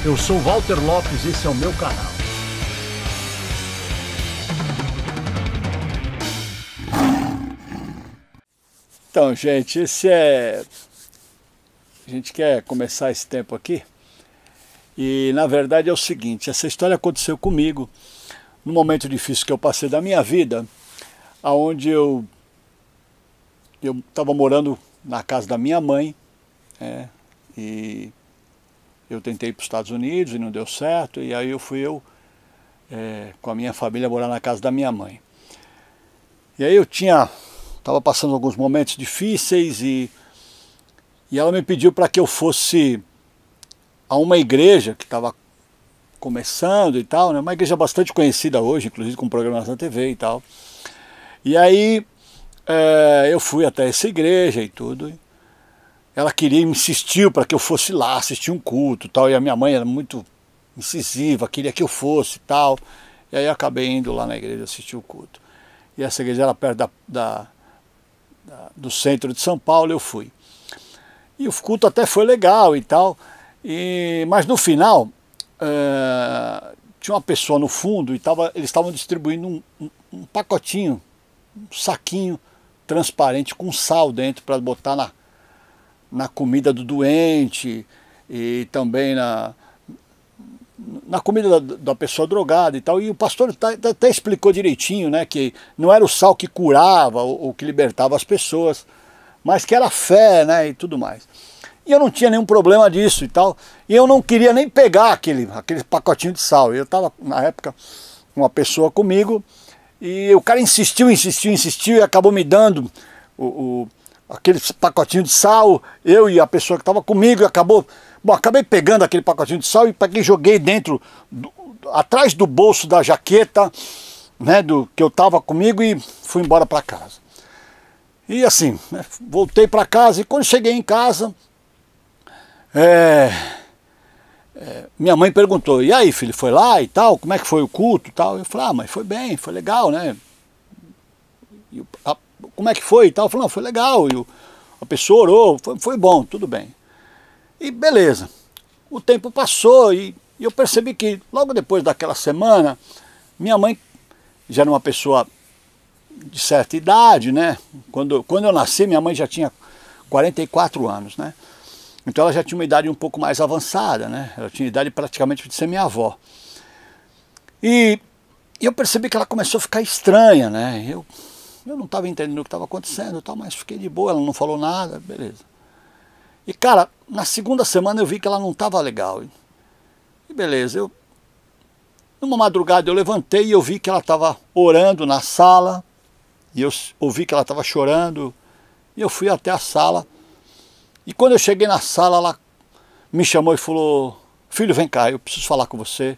Eu sou Walter Lopes, esse é o meu canal. Então, gente, a gente quer começar esse tempo aqui. E na verdade é o seguinte, essa história aconteceu comigo num momento difícil que eu passei da minha vida, onde eu estava morando na casa da minha mãe, e eu tentei ir para os Estados Unidos e não deu certo, e aí fui com a minha família morar na casa da minha mãe. E aí eu estava passando alguns momentos difíceis e ela me pediu para que eu fosse a uma igreja que estava começando e tal, né? Uma igreja bastante conhecida hoje, inclusive com programação na TV e tal. E aí eu fui até essa igreja e tudo. Ela insistiu para que eu fosse lá assistir um culto e tal, e a minha mãe era muito incisiva, queria que eu fosse e tal. E aí eu acabei indo lá na igreja assistir o culto. E essa igreja era perto do centro de São Paulo, eu fui. E o culto até foi legal e tal, mas no final tinha uma pessoa no fundo e eles estavam distribuindo um pacotinho, um saquinho transparente com sal dentro para botar na comida do doente e também na comida da pessoa drogada e tal. E o pastor até explicou direitinho, né, que não era o sal que curava ou que libertava as pessoas, mas que era fé, né, e tudo mais. E eu não tinha nenhum problema disso e tal, e eu não queria nem pegar aquele pacotinho de sal. Eu estava, na época, com uma pessoa comigo, e o cara insistiu e acabou me dando aquele pacotinho de sal, eu e a pessoa que estava comigo, acabei pegando aquele pacotinho de sal e joguei dentro, atrás do bolso da jaqueta, né, que eu estava comigo, e fui embora para casa. E assim, né, voltei para casa, e quando cheguei em casa, minha mãe perguntou: e aí, filho, foi lá e tal, como é que foi o culto e tal? Eu falei: mãe, foi bem, foi legal, né? Como é que foi e tal? Eu falei: não, foi legal, e a pessoa orou, foi bom, tudo bem. E beleza, o tempo passou e eu percebi que logo depois daquela semana, minha mãe já era uma pessoa de certa idade, né? Quando eu nasci, minha mãe já tinha 44 anos, né? Então ela já tinha uma idade um pouco mais avançada, né? Ela tinha idade praticamente de ser minha avó. E eu percebi que ela começou a ficar estranha, né? Eu não estava entendendo o que estava acontecendo, mas fiquei de boa, ela não falou nada, beleza. E cara, na segunda semana eu vi que ela não estava legal. E beleza, numa madrugada eu levantei e eu vi que ela estava orando na sala, e eu ouvi que ela estava chorando, e eu fui até a sala. E quando eu cheguei na sala, ela me chamou e falou: filho, vem cá, eu preciso falar com você,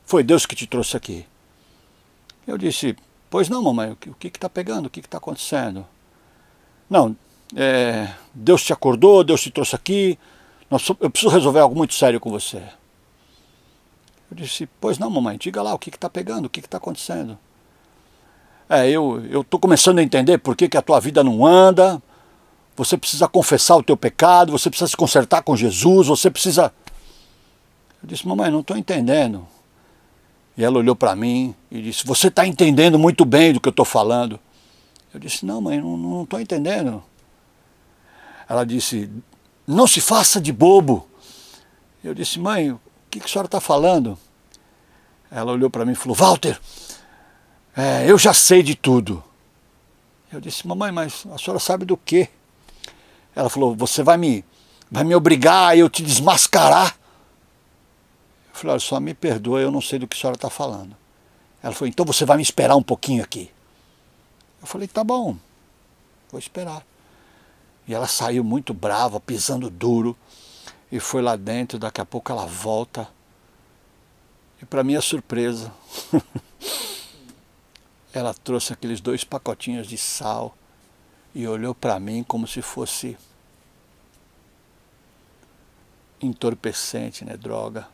foi Deus que te trouxe aqui. Eu disse: pois não, mamãe, o que está pegando, o que está acontecendo? Não, Deus te acordou, Deus te trouxe aqui, eu preciso resolver algo muito sério com você. Eu disse: pois não, mamãe, diga lá o que está pegando, o que está acontecendo. Eu estou começando a entender por que a tua vida não anda, você precisa confessar o teu pecado, você precisa se consertar com Jesus, você precisa... Eu disse: mamãe, não estou entendendo. E ela olhou para mim e disse: você está entendendo muito bem do que eu estou falando. Eu disse: não, mãe, não estou entendendo. Ela disse: não se faça de bobo. Eu disse: mãe, o que a senhora está falando? Ela olhou para mim e falou: Walter, eu já sei de tudo. Eu disse: mamãe, mas a senhora sabe do quê? Ela falou: você vai me obrigar a eu te desmascarar? Eu falei: olha, só me perdoa, eu não sei do que a senhora está falando. Ela falou: então você vai me esperar um pouquinho aqui. Eu falei: tá bom, vou esperar. E ela saiu muito brava, pisando duro, e foi lá dentro. Daqui a pouco ela volta, e para minha surpresa, ela trouxe aqueles 2 pacotinhos de sal e olhou para mim como se fosse entorpecente, né, droga.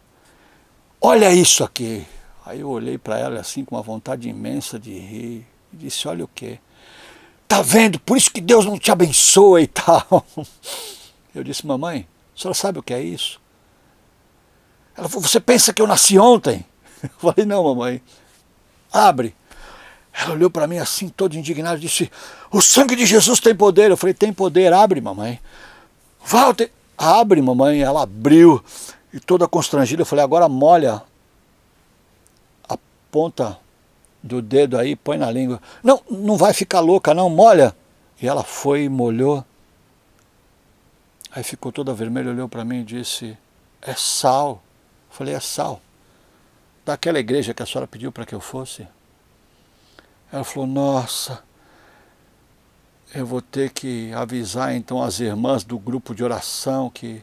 Olha isso aqui. Aí eu olhei para ela assim com uma vontade imensa de rir e disse: olha o quê? Tá vendo? Por isso que Deus não te abençoa e tal. Eu disse: mamãe, a senhora sabe o que é isso? Ela falou, você pensa que eu nasci ontem? Eu falei, não, mamãe, abre. Ela olhou para mim assim, toda indignada, e disse, o sangue de Jesus tem poder. Eu falei, tem poder, abre, mamãe. Walter, abre, mamãe. Ela abriu, e toda constrangida, eu falei, agora molha a ponta do dedo aí, põe na língua. Não, não vai ficar louca não, molha. E ela foi e molhou. Aí ficou toda vermelha, olhou para mim e disse, é sal. Eu falei, é sal. Daquela igreja que a senhora pediu para que eu fosse. Ela falou, nossa, eu vou ter que avisar então as irmãs do grupo de oração que...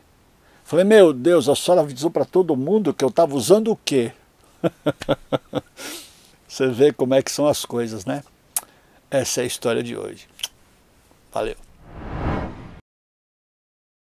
Falei, meu Deus, a senhora avisou para todo mundo que eu estava usando o quê? Você vê como é que são as coisas, né? Essa é a história de hoje. Valeu.